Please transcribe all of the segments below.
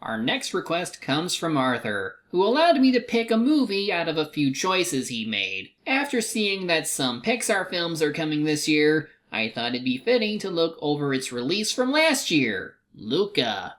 Our next request comes from Arthur, who allowed me to pick a movie out of a few choices he made. After seeing that some Pixar films are coming this year, I thought it'd be fitting to look over its release from last year, Luca.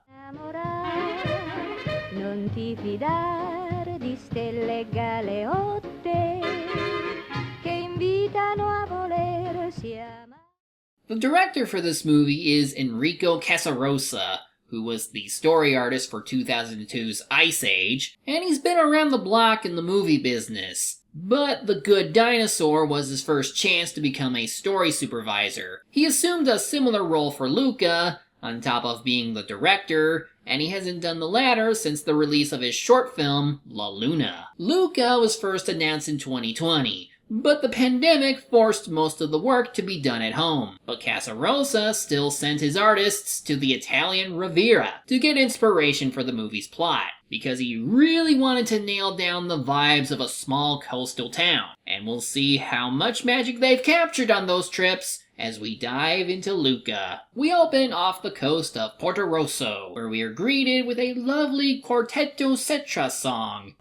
The director for this movie is Enrico Casarosa, who was the story artist for 2002's Ice Age, and he's been around the block in the movie business. But The Good Dinosaur was his first chance to become a story supervisor. He assumed a similar role for Luca, on top of being the director, and he hasn't done the latter since the release of his short film, La Luna. Luca was first announced in 2020, but the pandemic forced most of the work to be done at home. But Casarosa still sent his artists to the Italian Riviera to get inspiration for the movie's plot, because he really wanted to nail down the vibes of a small coastal town. And we'll see how much magic they've captured on those trips as we dive into Luca. We open off the coast of Porto Rosso, where we are greeted with a lovely Quartetto Cetra song.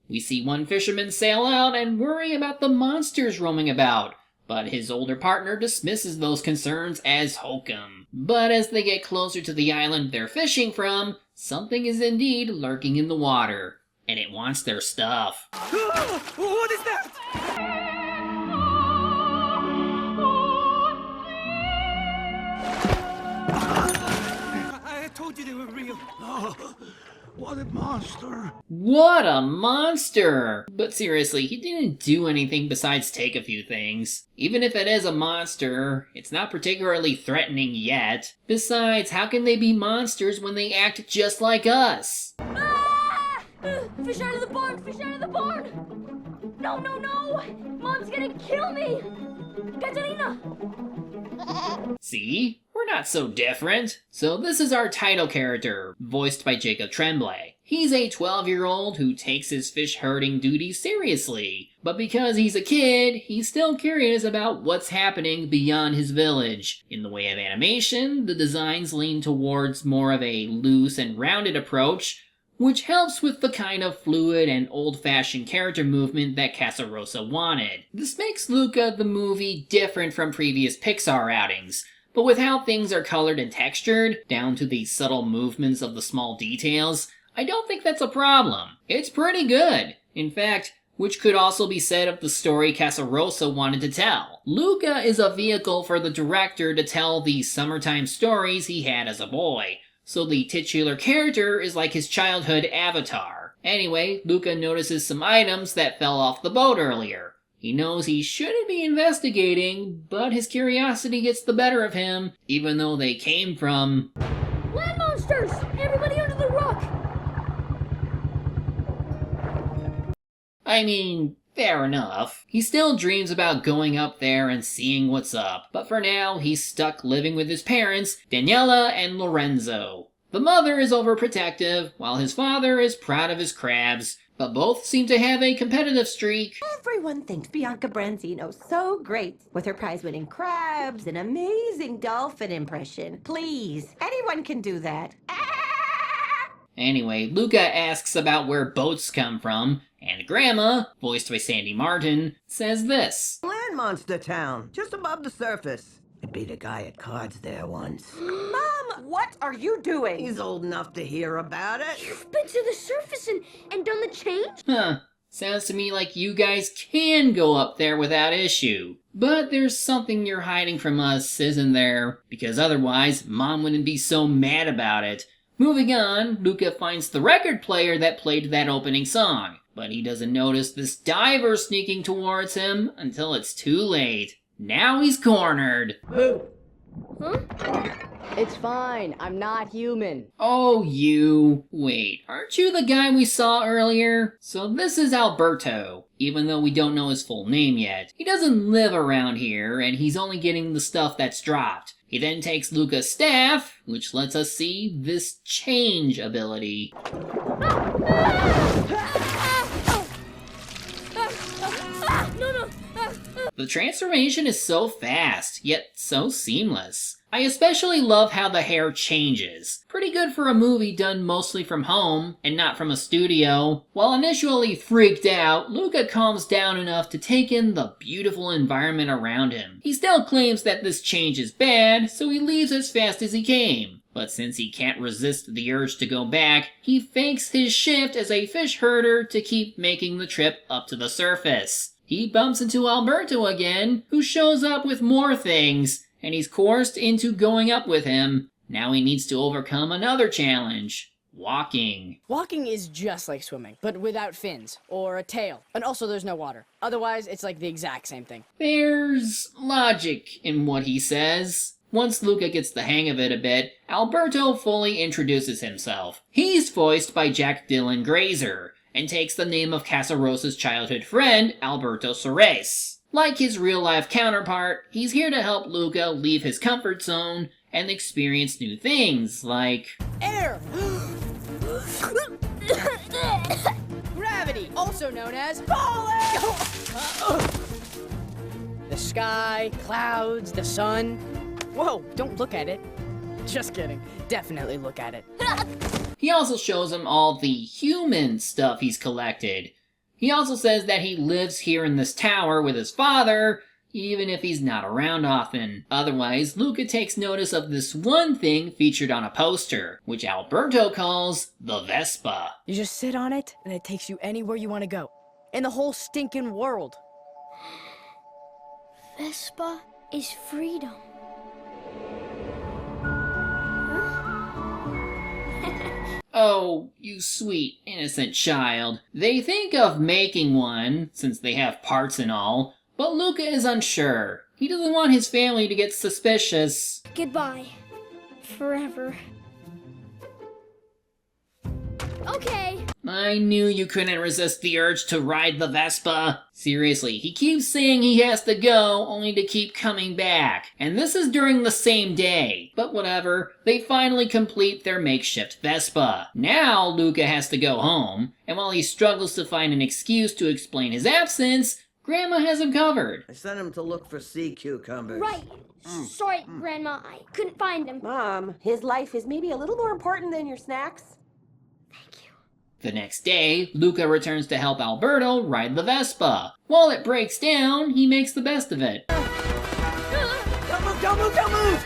We see one fisherman sail out and worry about the monsters roaming about, but his older partner dismisses those concerns as hokum. But as they get closer to the island they're fishing from, something is indeed lurking in the water, and it wants their stuff. What is that? I told you they were real. Oh, what a monster. What a monster! But seriously, he didn't do anything besides take a few things. Even if it is a monster, it's not particularly threatening yet. Besides, how can they be monsters when they act just like us? Ah! Fish out of the barn! Fish out of the barn! No, no, no! Mom's gonna kill me! Katerina! See? We're not so different. So this is our title character, voiced by Jacob Tremblay. He's a 12-year-old who takes his fish herding duties seriously. But because he's a kid, he's still curious about what's happening beyond his village. In the way of animation, the designs lean towards more of a loose and rounded approach, which helps with the kind of fluid and old-fashioned character movement that Casarosa wanted. This makes Luca the movie different from previous Pixar outings, but with how things are colored and textured, down to the subtle movements of the small details, I don't think that's a problem. It's pretty good. In fact, which could also be said of the story Casarosa wanted to tell. Luca is a vehicle for the director to tell the summertime stories he had as a boy, so the titular character is like his childhood avatar. Anyway, Luca notices some items that fell off the boat earlier. He knows he shouldn't be investigating, but his curiosity gets the better of him, even though they came from... Land monsters! Everybody under the rock! I mean, fair enough. He still dreams about going up there and seeing what's up, but for now he's stuck living with his parents, Daniela and Lorenzo. The mother is overprotective, while his father is proud of his crabs, but both seem to have a competitive streak. Everyone thinks Bianca Branzino's so great with her prize-winning crabs and amazing dolphin impression. Please, anyone can do that. Anyway, Luca asks about where boats come from, and Grandma, voiced by Sandy Martin, says this. Land monster town, just above the surface. I beat a guy at cards there once. Mom, what are you doing? He's old enough to hear about it. You've been to the surface and done the change? Huh. Sounds to me like you guys can go up there without issue. But there's something you're hiding from us, isn't there? Because otherwise, Mom wouldn't be so mad about it. Moving on, Luca finds the record player that played that opening song, but he doesn't notice this diver sneaking towards him until it's too late. Now he's cornered. Huh? It's fine. I'm not human. Oh, you. Wait, aren't you the guy we saw earlier? So this is Alberto, even though we don't know his full name yet. He doesn't live around here, and he's only getting the stuff that's dropped. He then takes Luca's staff, which lets us see this change ability. The transformation is so fast, yet so seamless. I especially love how the hair changes. Pretty good for a movie done mostly from home, and not from a studio. While initially freaked out, Luca calms down enough to take in the beautiful environment around him. He still claims that this change is bad, so he leaves as fast as he came. But since he can't resist the urge to go back, he fakes his shift as a fish herder to keep making the trip up to the surface. He bumps into Alberto again, who shows up with more things, and he's coerced into going up with him. Now he needs to overcome another challenge. Walking. Walking is just like swimming, but without fins, or a tail. And also there's no water. Otherwise, it's like the exact same thing. There's logic in what he says. Once Luca gets the hang of it a bit, Alberto fully introduces himself. He's voiced by Jack Dylan Grazer, and takes the name of Casarosa's childhood friend, Alberto Soares. Like his real-life counterpart, he's here to help Luca leave his comfort zone and experience new things, like Air! Gravity, also known as falling! The sky, clouds, the sun. Whoa, don't look at it. Just kidding. Definitely look at it. He also shows him all the human stuff he's collected. He also says that he lives here in this tower with his father, even if he's not around often. Otherwise, Luca takes notice of this one thing featured on a poster, which Alberto calls the Vespa. You just sit on it, and it takes you anywhere you want to go. In the whole stinking world. Vespa is freedom. Oh, you sweet, innocent child. They think of making one, since they have parts and all, but Luca is unsure. He doesn't want his family to get suspicious. Goodbye. Forever. Okay. I knew you couldn't resist the urge to ride the Vespa. Seriously, he keeps saying he has to go, only to keep coming back. And this is during the same day. But whatever, they finally complete their makeshift Vespa. Now Luca has to go home, and while he struggles to find an excuse to explain his absence, Grandma has him covered. I sent him to look for sea cucumbers. Right. Sorry, Grandma. I couldn't find him. Mom, his life is maybe a little more important than your snacks. Thank you. The next day, Luca returns to help Alberto ride the Vespa. While it breaks down, he makes the best of it. Don't move, don't move, don't move!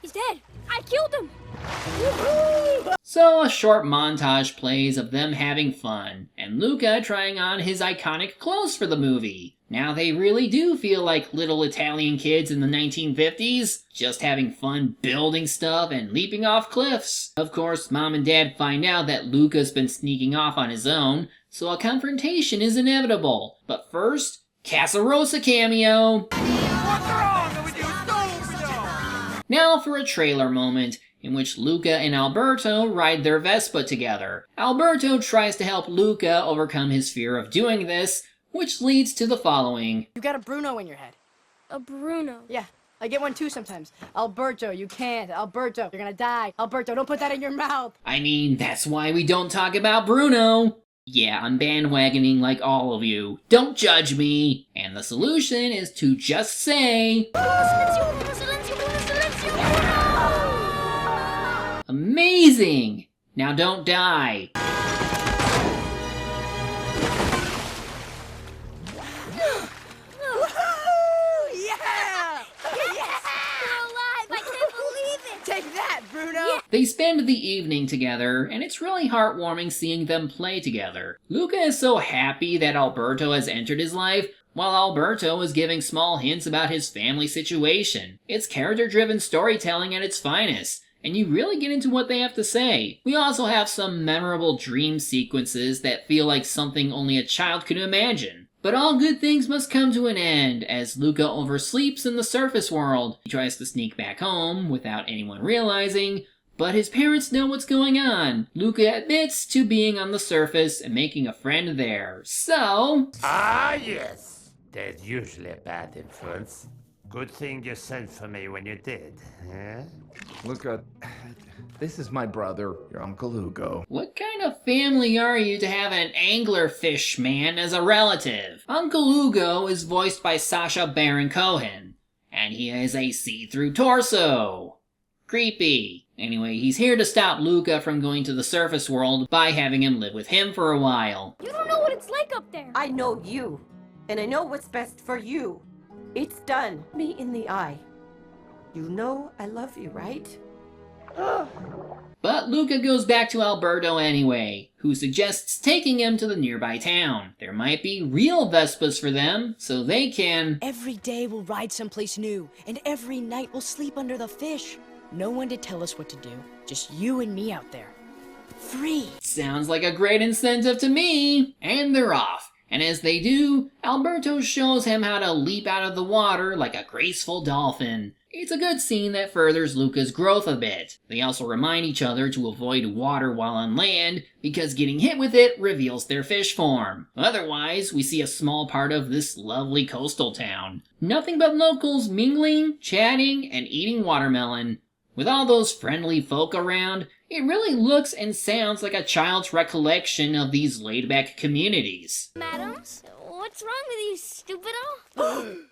He's dead. I killed him. So a short montage plays of them having fun, and Luca trying on his iconic clothes for the movie. Now they really do feel like little Italian kids in the 1950s, just having fun building stuff and leaping off cliffs. Of course, Mom and Dad find out that Luca's been sneaking off on his own, so a confrontation is inevitable. But first, Casarosa cameo. What's wrong with you, stupid? Now for a trailer moment, in which Luca and Alberto ride their Vespa together. Alberto tries to help Luca overcome his fear of doing this, which leads to the following. You got a Bruno in your head. A Bruno. Yeah, I get one too sometimes. Alberto, you can't. Alberto, you're gonna die. Alberto, don't put that in your mouth. I mean, that's why we don't talk about Bruno. Yeah, I'm bandwagoning like all of you. Don't judge me. And the solution is to just say... Amazing! Now don't die. Yeah! Yes! We're alive! I can't believe it! Take that, Bruno! They spend the evening together, and it's really heartwarming seeing them play together. Luca is so happy that Alberto has entered his life, while Alberto is giving small hints about his family situation. It's character-driven storytelling at its finest, and you really get into what they have to say. We also have some memorable dream sequences that feel like something only a child could imagine. But all good things must come to an end, as Luca oversleeps in the surface world. He tries to sneak back home without anyone realizing, but his parents know what's going on. Luca admits to being on the surface and making a friend there. So... Ah, yes. There's usually a bad influence. Good thing you sent for me when you did, eh? Luca, This is my brother, your Uncle Hugo. What kind of family are you to have an anglerfish man as a relative? Uncle Hugo is voiced by Sacha Baron Cohen, and he has a see-through torso. Creepy. Anyway, he's here to stop Luca from going to the surface world by having him live with him for a while. You don't know what it's like up there. I know you, and I know what's best for you. It's done. Me in the eye. You know I love you, right? But Luca goes back to Alberto anyway, who suggests taking him to the nearby town. There might be real Vespas for them, so they can... Every day we'll ride someplace new, and every night we'll sleep under the fish. No one to tell us what to do, just you and me out there. Free. Sounds like a great incentive to me! And they're off. And as they do, Alberto shows him how to leap out of the water like a graceful dolphin. It's a good scene that furthers Luca's growth a bit. They also remind each other to avoid water while on land, because getting hit with it reveals their fish form. Otherwise, we see a small part of this lovely coastal town. Nothing but locals mingling, chatting, and eating watermelon. With all those friendly folk around, it really looks and sounds like a child's recollection of these laid-back communities. Madams, what's wrong with you, stupido?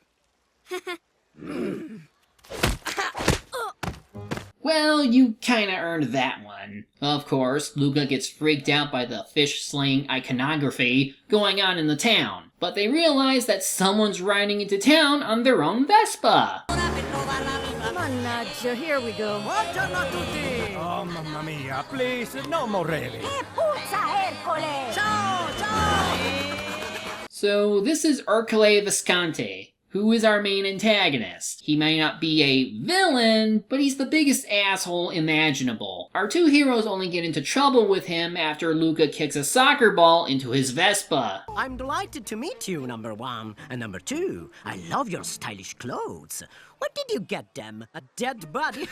Well, you kinda earned that one. Of course, Luca gets freaked out by the fish-slaying iconography going on in the town, but they realize that someone's riding into town on their own Vespa. Mannaggia, here we go. Buongiorno a tutti! Oh, mamma mia, please, no more railing. So this is Ercole Visconti, who is our main antagonist. He may not be a villain, but he's the biggest asshole imaginable. Our two heroes only get into trouble with him after Luca kicks a soccer ball into his Vespa. I'm delighted to meet you, number one. And number two, I love your stylish clothes. Where did you get them? A dead body?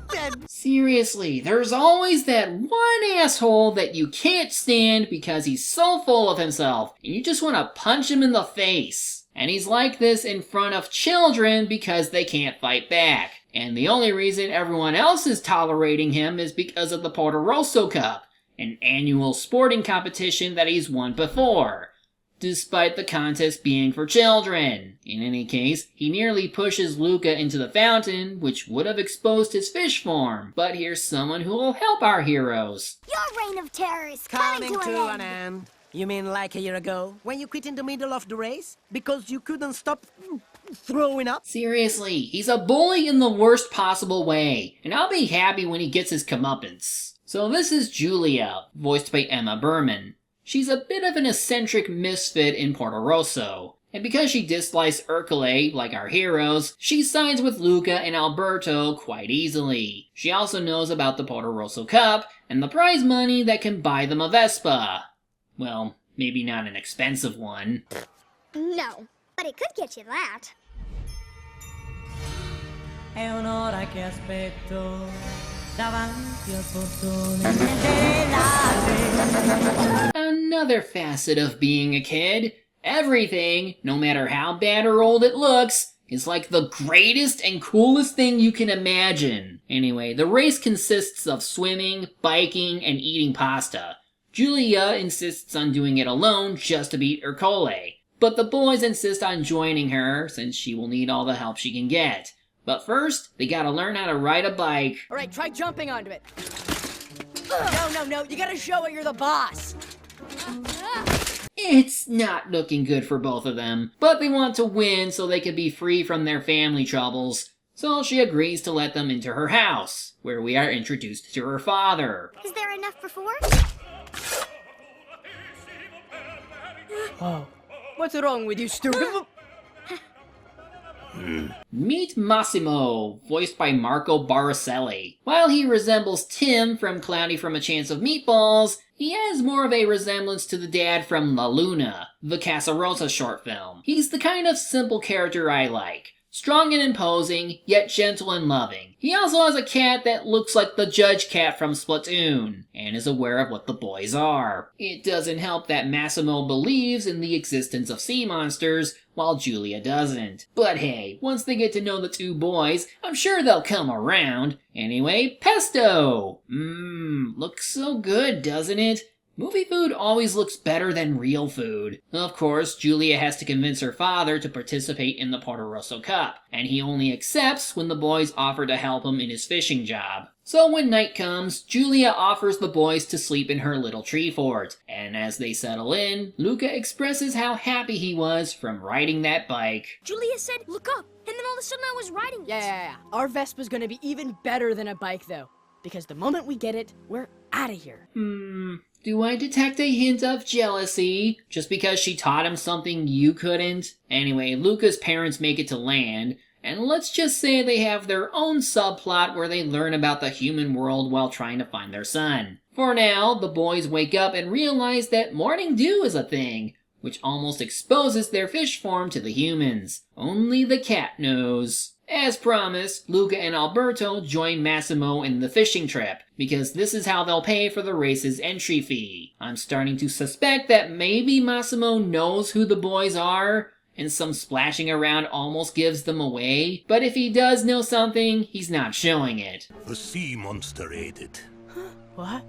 Dead. Seriously, there's always that one asshole that you can't stand because he's so full of himself, and you just want to punch him in the face. And he's like this in front of children because they can't fight back. And the only reason everyone else is tolerating him is because of the Porto Rosso Cup, an annual sporting competition that he's won before, despite the contest being for children. In any case, he nearly pushes Luca into the fountain, which would have exposed his fish form. But here's someone who will help our heroes. Your reign of terror is Coming to an end. You mean like a year ago, when you quit in the middle of the race? Because you couldn't stop throwing up? Seriously, he's a bully in the worst possible way, and I'll be happy when he gets his comeuppance. So this is Julia, voiced by Emma Berman. She's a bit of an eccentric misfit in Porto Rosso, and because she dislikes Ercole, like our heroes, she sides with Luca and Alberto quite easily. She also knows about the Porto Rosso Cup and the prize money that can buy them a Vespa. Well, maybe not an expensive one. No, but it could get you that. È un'ora che aspetto davanti al portone della Another facet of being a kid. Everything, no matter how bad or old it looks, is like the greatest and coolest thing you can imagine. Anyway, the race consists of swimming, biking, and eating pasta. Julia insists on doing it alone just to beat Ercole, but the boys insist on joining her since she will need all the help she can get. But first, they gotta learn how to ride a bike. Alright, try jumping onto it. No, you gotta show it you're the boss. It's not looking good for both of them, but they want to win so they can be free from their family troubles. So she agrees to let them into her house, where we are introduced to her father. Is there enough for four? Oh, what's wrong with you, stupid? Meet Massimo, voiced by Marco Baracelli. While he resembles Tim from Cloudy from a Chance of Meatballs, he has more of a resemblance to the dad from La Luna, the Casarosa short film. He's the kind of simple character I like. Strong and imposing, yet gentle and loving. He also has a cat that looks like the Judge Cat from Splatoon, and is aware of what the boys are. It doesn't help that Massimo believes in the existence of sea monsters, while Julia doesn't. But hey, once they get to know the two boys, I'm sure they'll come around. Anyway, pesto! Looks so good, doesn't it? Movie food always looks better than real food. Of course, Julia has to convince her father to participate in the Porto Rosso Cup, and he only accepts when the boys offer to help him in his fishing job. So when night comes, Julia offers the boys to sleep in her little tree fort, and as they settle in, Luca expresses how happy he was from riding that bike. Julia said, "Look up," and then all of a sudden I was riding it. Yeah. Our Vespa's gonna be even better than a bike, though. Because the moment we get it, we're out of here. Do I detect a hint of jealousy? Just because she taught him something you couldn't? Anyway, Luca's parents make it to land, and let's just say they have their own subplot where they learn about the human world while trying to find their son. For now, the boys wake up and realize that morning dew is a thing, which almost exposes their fish form to the humans. Only the cat knows. As promised, Luca and Alberto join Massimo in the fishing trip, because this is how they'll pay for the race's entry fee. I'm starting to suspect that maybe Massimo knows who the boys are, and some splashing around almost gives them away. But if he does know something, he's not showing it. The sea monster ate it. What?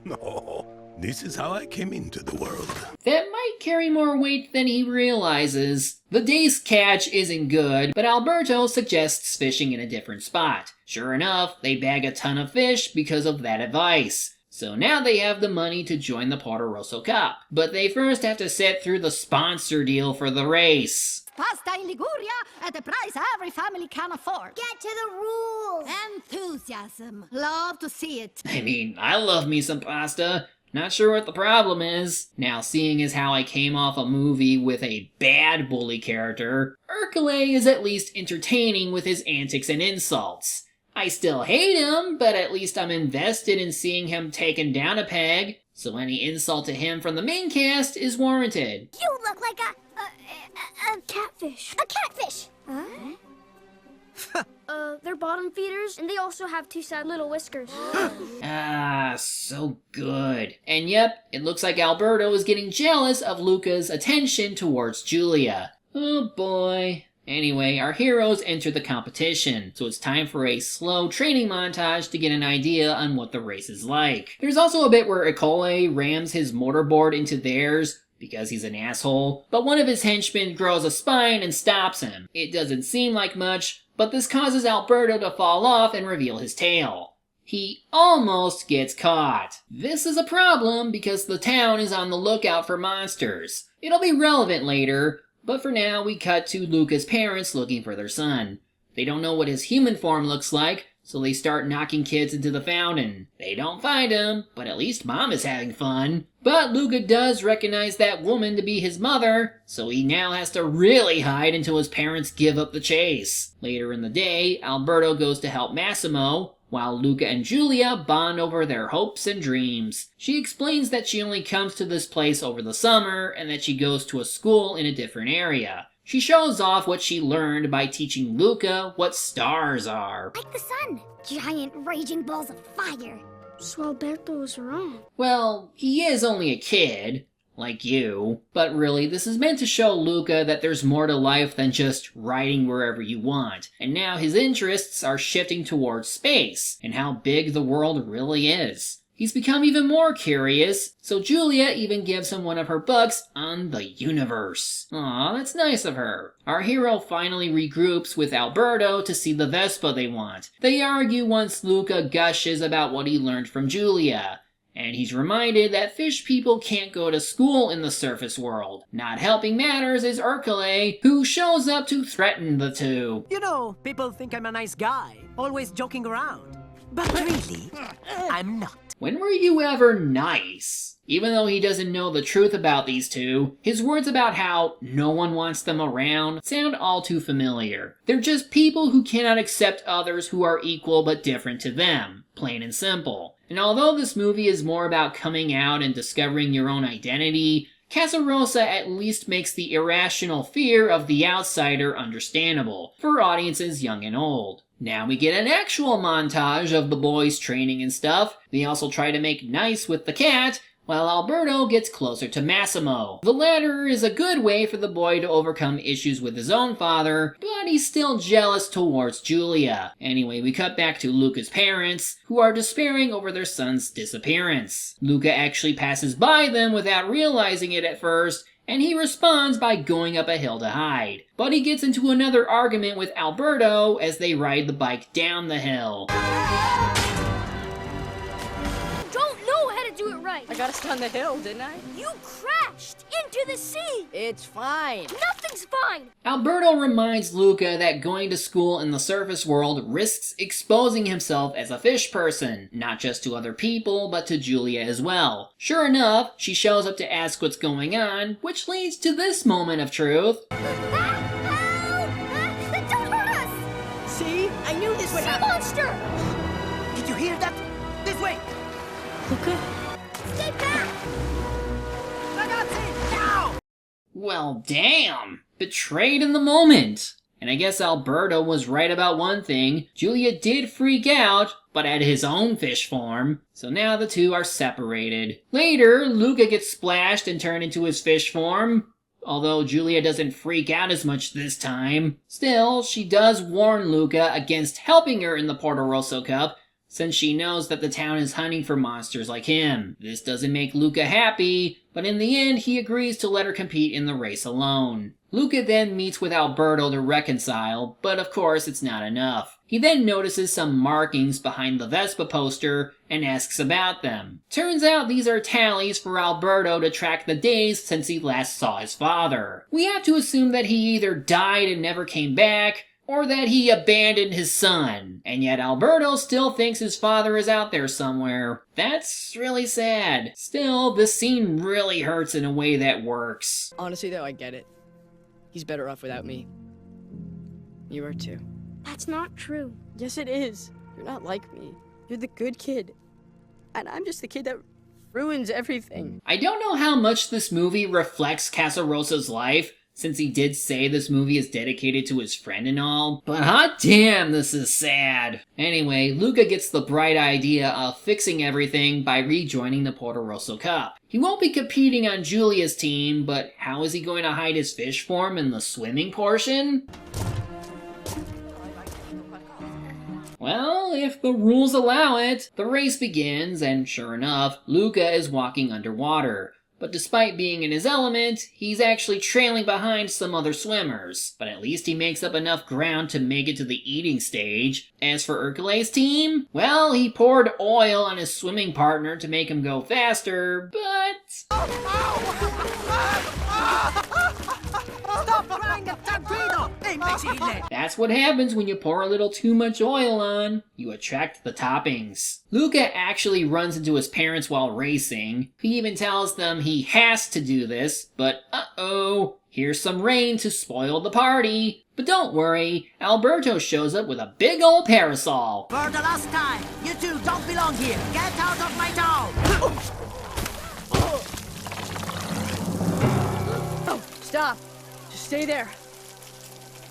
No. This is how I came into the world. That might carry more weight than he realizes. The day's catch isn't good, but Alberto suggests fishing in a different spot. Sure enough, they bag a ton of fish because of that advice. So now they have the money to join the Porto Rosso Cup. But they first have to sit through the sponsor deal for the race. Pasta in Liguria at a price every family can afford. Get to the rules. Enthusiasm. Love to see it. I mean, I love me some pasta. Not sure what the problem is. Now, seeing as how I came off a movie with a bad bully character, Hercule is at least entertaining with his antics and insults. I still hate him, but at least I'm invested in seeing him taken down a peg, so any insult to him from the main cast is warranted. You look like a catfish. A catfish! Huh? They're bottom feeders, and they also have two sad little whiskers. So good. And yep, it looks like Alberto is getting jealous of Luca's attention towards Julia. Oh boy. Anyway, our heroes enter the competition, so it's time for a slow training montage to get an idea on what the race is like. There's also a bit where Hercule rams his mortarboard into theirs, because he's an asshole, but one of his henchmen grows a spine and stops him. It doesn't seem like much, but this causes Alberto to fall off and reveal his tail. He almost gets caught. This is a problem because the town is on the lookout for monsters. It'll be relevant later, but for now we cut to Luca's parents looking for their son. They don't know what his human form looks like, so they start knocking kids into the fountain. They don't find him, but at least Mom is having fun. But Luca does recognize that woman to be his mother, so he now has to really hide until his parents give up the chase. Later in the day, Alberto goes to help Massimo, while Luca and Julia bond over their hopes and dreams. She explains that she only comes to this place over the summer, and that she goes to a school in a different area. She shows off what she learned by teaching Luca what stars are. Like the sun. Giant raging balls of fire. So Alberto was wrong. Well, he is only a kid, like you. But really, this is meant to show Luca that there's more to life than just riding wherever you want. And now his interests are shifting towards space, and how big the world really is. He's become even more curious, so Julia even gives him one of her books on the universe. Aw, that's nice of her. Our hero finally regroups with Alberto to see the Vespa they want. They argue once Luca gushes about what he learned from Julia. And he's reminded that fish people can't go to school in the surface world. Not helping matters is Hercule, who shows up to threaten the two. You know, people think I'm a nice guy, always joking around. But really, I'm not. When were you ever nice? Even though he doesn't know the truth about these two, his words about how no one wants them around sound all too familiar. They're just people who cannot accept others who are equal but different to them, plain and simple. And although this movie is more about coming out and discovering your own identity, Casarosa at least makes the irrational fear of the outsider understandable for audiences young and old. Now we get an actual montage of the boys training and stuff. They also try to make nice with the cat, while Alberto gets closer to Massimo. The latter is a good way for the boy to overcome issues with his own father, but he's still jealous towards Julia. Anyway, we cut back to Luca's parents, who are despairing over their son's disappearance. Luca actually passes by them without realizing it at first, and he responds by going up a hill to hide. But he gets into another argument with Alberto as they ride the bike down the hill. Don't know how to do it right. I got us down the hill, didn't I? You crashed into the sea. It's fine. Nothing's fine. Alberto reminds Luca that going to school in the surface world risks exposing himself as a fish person, not just to other people, but to Julia as well. Sure enough, she shows up to ask what's going on, which leads to this moment of truth. Don't hurt us! See? I knew this would Sea happen. monster! Did you hear that? This way! Luca? Stay back! Ragazzi, now! Well, damn! Betrayed in the moment! And I guess Alberto was right about one thing. Julia did freak out, but at his own fish form. So now the two are separated. Later, Luca gets splashed and turned into his fish form. Although Julia doesn't freak out as much this time. Still, she does warn Luca against helping her in the Porto Rosso Cup, since she knows that the town is hunting for monsters like him. This doesn't make Luca happy, but in the end he agrees to let her compete in the race alone. Luca then meets with Alberto to reconcile, but of course it's not enough. He then notices some markings behind the Vespa poster and asks about them. Turns out these are tallies for Alberto to track the days since he last saw his father. We have to assume that he either died and never came back, or that he abandoned his son. And yet Alberto still thinks his father is out there somewhere. That's really sad. Still, this scene really hurts in a way that works. Honestly though, I get it. He's better off without me. You are too. That's not true. Yes, it is. You're not like me. You're the good kid. And I'm just the kid that ruins everything. I don't know how much this movie reflects Casarossa's life, since he did say this movie is dedicated to his friend and all, but hot damn, this is sad. Anyway, Luca gets the bright idea of fixing everything by rejoining the Porto Rosso Cup. He won't be competing on Julia's team, but how is he going to hide his fish form in the swimming portion? Well, if the rules allow it, the race begins, and sure enough, Luca is walking underwater. But despite being in his element, he's actually trailing behind some other swimmers. But at least he makes up enough ground to make it to the eating stage. As for Hercules' team, well, he poured oil on his swimming partner to make him go faster, but... Stop crying at Taguido! That's what happens when you pour a little too much oil on. You attract the toppings. Luca actually runs into his parents while racing. He even tells them he has to do this, but uh-oh, here's some rain to spoil the party. But don't worry, Alberto shows up with a big old parasol. For the last time, you two don't belong here. Get out of my town! Oh, stop. Just stay there.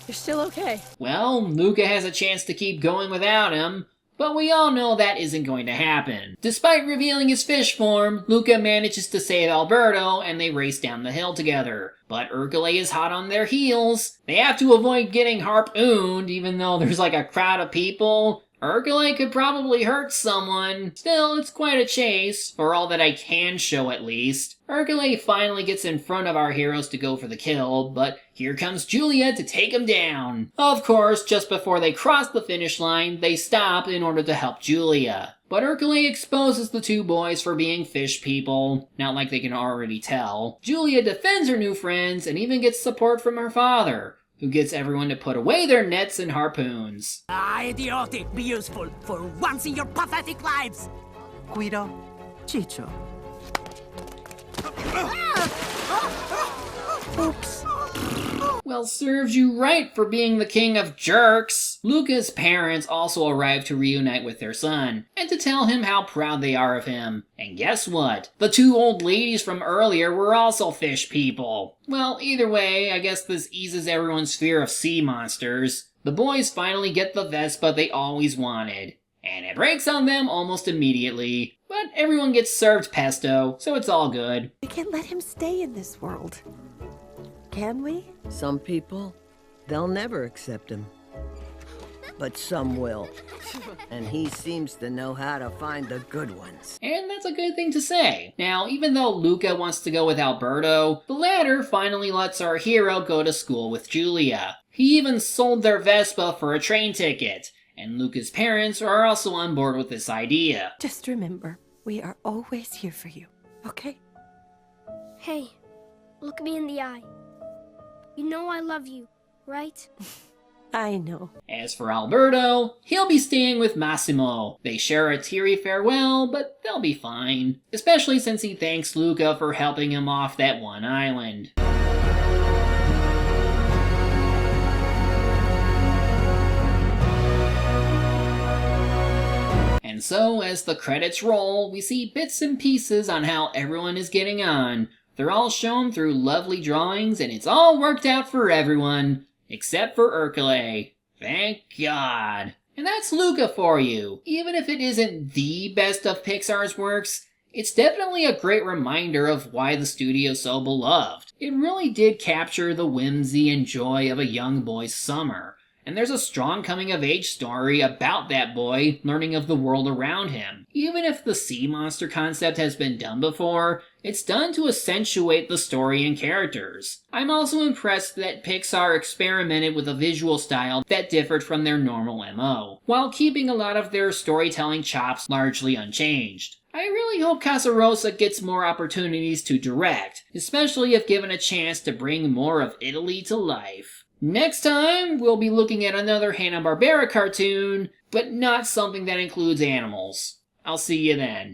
You're still okay. Well, Luca has a chance to keep going without him, but we all know that isn't going to happen. Despite revealing his fish form, Luca manages to save Alberto and they race down the hill together. But Hercules is hot on their heels. They have to avoid getting harpooned even though there's like a crowd of people. Hercules could probably hurt someone. Still, it's quite a chase, for all that I can show at least. Hercules finally gets in front of our heroes to go for the kill, but here comes Julia to take him down. Of course, just before they cross the finish line, they stop in order to help Julia. But Hercules exposes the two boys for being fish people, not like they can already tell. Julia defends her new friends and even gets support from her father, who gets everyone to put away their nets and harpoons. Idiotic, be useful for once in your pathetic lives. Guido, Chicho. Oops. Well, serves you right for being the king of jerks. Luca's parents also arrive to reunite with their son, and to tell him how proud they are of him. And guess what? The two old ladies from earlier were also fish people. Well, either way, I guess this eases everyone's fear of sea monsters. The boys finally get the Vespa they always wanted. and it breaks on them almost immediately. But everyone gets served pesto, so it's all good. We can't let him stay in this world. Can we? Some people, they'll never accept him. But some will. And he seems to know how to find the good ones. And that's a good thing to say. Now, even though Luca wants to go with Alberto, the latter finally lets our hero go to school with Julia. He even sold their Vespa for a train ticket. And Luca's parents are also on board with this idea. Just remember, we are always here for you, okay? Hey, look me in the eye. You know I love you, right? I know. As for Alberto, he'll be staying with Massimo. They share a teary farewell, but they'll be fine. Especially since he thanks Luca for helping him off that one island. And so, as the credits roll, we see bits and pieces on how everyone is getting on. They're all shown through lovely drawings, and it's all worked out for everyone. Except for Hercule. Thank God. And that's Luca for you. Even if it isn't the best of Pixar's works, it's definitely a great reminder of why the studio's so beloved. It really did capture the whimsy and joy of a young boy's summer. And there's a strong coming-of-age story about that boy learning of the world around him. Even if the sea monster concept has been done before, it's done to accentuate the story and characters. I'm also impressed that Pixar experimented with a visual style that differed from their normal MO, while keeping a lot of their storytelling chops largely unchanged. I really hope Casarosa gets more opportunities to direct, especially if given a chance to bring more of Italy to life. Next time, we'll be looking at another Hanna-Barbera cartoon, but not something that includes animals. I'll see you then.